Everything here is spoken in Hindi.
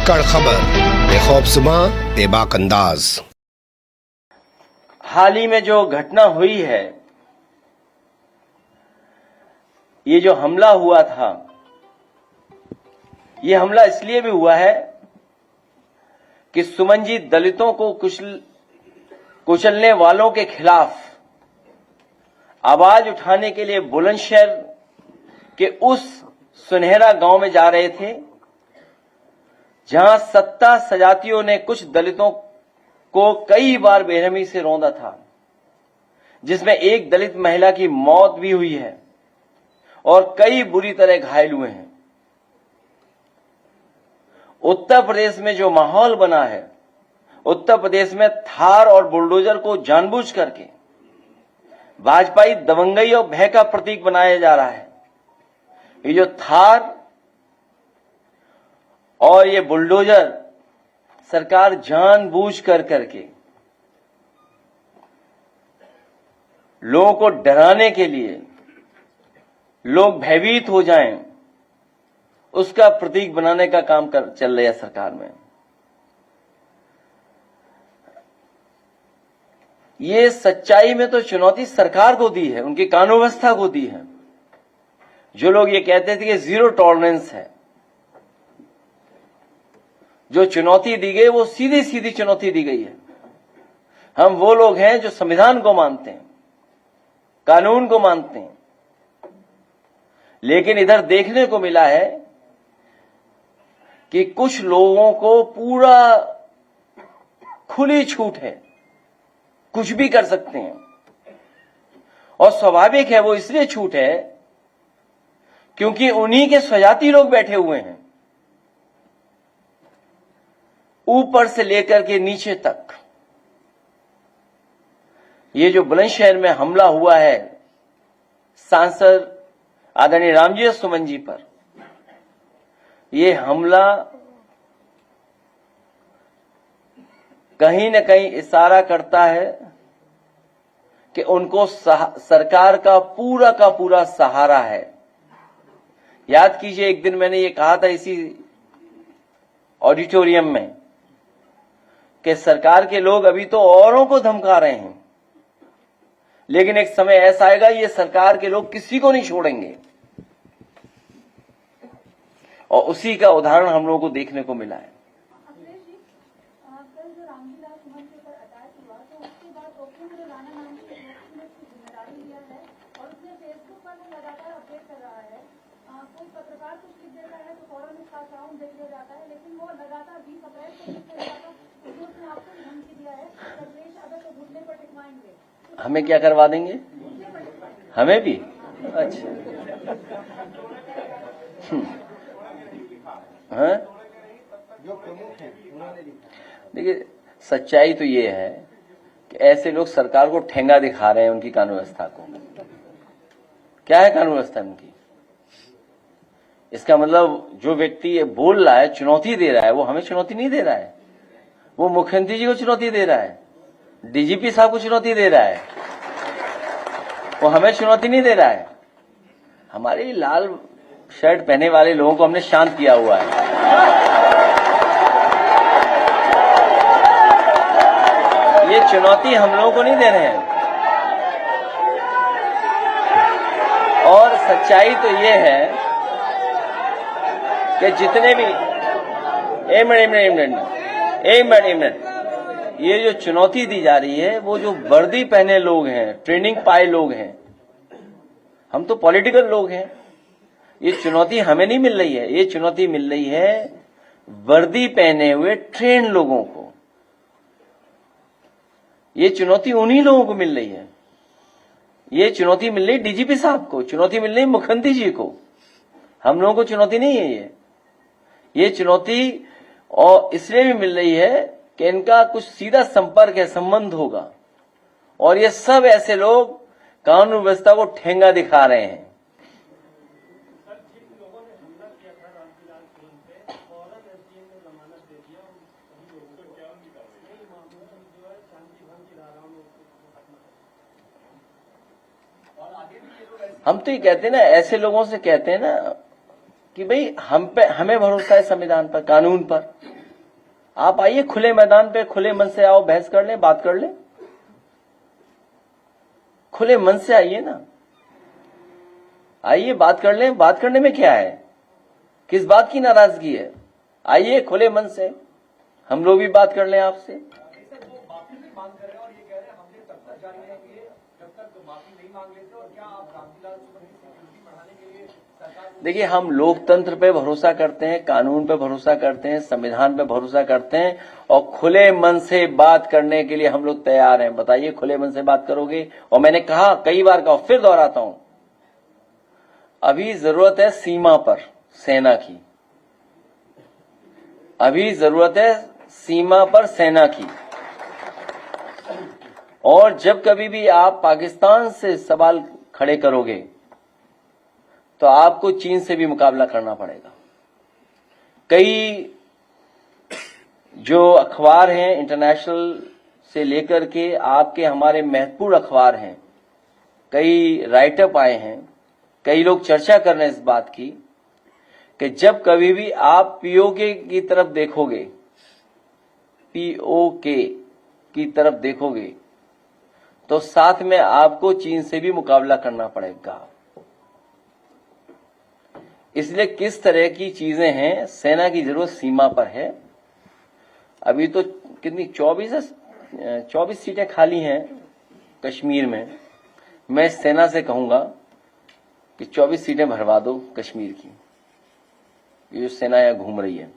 सक्कड़ खबर, बेखौफजुमा बेबाक अंदाज। हाल ही में जो घटना हुई है, ये जो हमला हुआ था, ये हमला इसलिए भी हुआ है कि सुमनजीत दलितों को कुचलने वालों के खिलाफ आवाज उठाने के लिए बुलंदशहर के उस सुनहरा गांव में जा रहे थे, जहां सत्ता सजातियों ने कुछ दलितों को कई बार बेरहमी से रौंदा था, जिसमें एक दलित महिला की मौत भी हुई है और कई बुरी तरह घायल हुए हैं। उत्तर प्रदेश में जो माहौल बना है, उत्तर प्रदेश में थार और बुलडोजर को जानबूझ करके भाजपाई दबंगई और भय का प्रतीक बनाया जा रहा है। ये जो थार और ये बुलडोजर सरकार जानबूझ करके लोगों को डराने के लिए, लोग भयभीत हो जाएं, उसका प्रतीक बनाने का काम चल रहा है सरकार में। ये सच्चाई में तो चुनौती सरकार को दी है, उनकी कानून व्यवस्था को दी है। जो लोग ये कहते थे कि जीरो टॉलरेंस है, जो चुनौती दी गई वो सीधी सीधी चुनौती दी गई है। हम वो लोग हैं जो संविधान को मानते हैं, कानून को मानते हैं, लेकिन इधर देखने को मिला है कि कुछ लोगों को पूरा खुली छूट है, कुछ भी कर सकते हैं। और स्वाभाविक है, वो इसलिए छूट है क्योंकि उन्हीं के स्वजाती लोग बैठे हुए हैं, ऊपर से लेकर के नीचे तक। ये जो बुलंदशहर में हमला हुआ है सांसद आदरणीय रामजी सुमन जी पर, ये हमला कहीं न कहीं इशारा करता है कि उनको सरकार का पूरा सहारा है। याद कीजिए, एक दिन मैंने ये कहा था इसी ऑडिटोरियम में कि सरकार के लोग अभी तो औरों को धमका रहे हैं, लेकिन एक समय ऐसा आएगा ये सरकार के लोग किसी को नहीं छोड़ेंगे। और उसी का उदाहरण हम लोगों को देखने को मिला है। पत्रकार कुछ लिख देता है तो फौरन उसका अकाउंट देख लिया जाता है, लेकिन वो लगातार 20 अप्रैल को उसने आपको धमकी दिया है, अखिलेश अगर तो घुटने पर टिकवाएंगे। हमें क्या करवा देंगे? हमें भी? अच्छा। हाँ, देखिए, सच्चाई तो ये है कि ऐसे लोग सरकार को ठेंगा दिखा रहे हैं, उनकी कानून व्यवस्था को। क्या है कानून व्यवस्था उनकी? इसका मतलब जो व्यक्ति ये बोल रहा है, चुनौती दे रहा है, वो हमें चुनौती नहीं दे रहा है, वो मुख्यमंत्री जी को चुनौती दे रहा है, डीजीपी साहब को चुनौती दे रहा है, वो हमें चुनौती नहीं दे रहा है। हमारे लाल शर्ट पहने वाले लोगों को हमने शांत किया हुआ है। ये चुनौती हम लोगों को नहीं दे रहे हैं। और सच्चाई तो ये है कि जितने भी एक मिनट ये जो चुनौती दी जा रही है, वो जो वर्दी पहने लोग हैं, ट्रेनिंग पाए लोग हैं, हम तो पॉलिटिकल लोग हैं। ये चुनौती हमें नहीं मिल रही है, ये चुनौती मिल रही है वर्दी पहने हुए ट्रेन लोगों को। ये चुनौती उन्हीं लोगों को मिल रही है। ये चुनौती मिल रही डीजीपी साहब को, चुनौती मिल रही मुख्यमंत्री जी को। हम लोगों को चुनौती नहीं है। ये चुनौती और इसलिए भी मिल रही है कि इनका कुछ सीधा संपर्क है, संबंध होगा, और ये सब ऐसे लोग कानून व्यवस्था को ठेंगा दिखा रहे हैं। हम तो ये कहते हैं ना, ऐसे लोगों से कहते हैं ना कि भाई हमें भरोसा है संविधान पर, कानून पर। आप आइए खुले मैदान पे, खुले मन से आओ, बहस कर लें, बात कर लें, खुले मन से आइए ना, आइए बात कर लें। बात करने में क्या है, किस बात की नाराजगी है? आइए खुले मन से, हम लोग भी बात कर लें आपसे। देखिए, हम लोकतंत्र पे भरोसा करते हैं, कानून पे भरोसा करते हैं, संविधान पे भरोसा करते हैं, और खुले मन से बात करने के लिए हम लोग तैयार हैं। बताइए, खुले मन से बात करोगे? और मैंने कहा, कई बार कहा, फिर दोहराता हूं, अभी जरूरत है सीमा पर सेना की, अभी जरूरत है सीमा पर सेना की। और जब कभी भी आप पाकिस्तान से सवाल खड़े करोगे तो आपको चीन से भी मुकाबला करना पड़ेगा। कई जो अखबार हैं इंटरनेशनल से लेकर के आपके हमारे महत्वपूर्ण अखबार हैं, कई राइटअप आए हैं, कई लोग चर्चा कर रहे हैं इस बात की कि जब कभी भी आप पीओके की तरफ देखोगे, पीओके की तरफ देखोगे, तो साथ में आपको चीन से भी मुकाबला करना पड़ेगा। इसलिए किस तरह की चीजें हैं, सेना की जरूरत सीमा पर है। अभी तो कितनी 24 सीटें खाली हैं कश्मीर में। मैं सेना से कहूंगा कि 24 सीटें भरवा दो कश्मीर की, ये जो सेना यहां घूम रही है।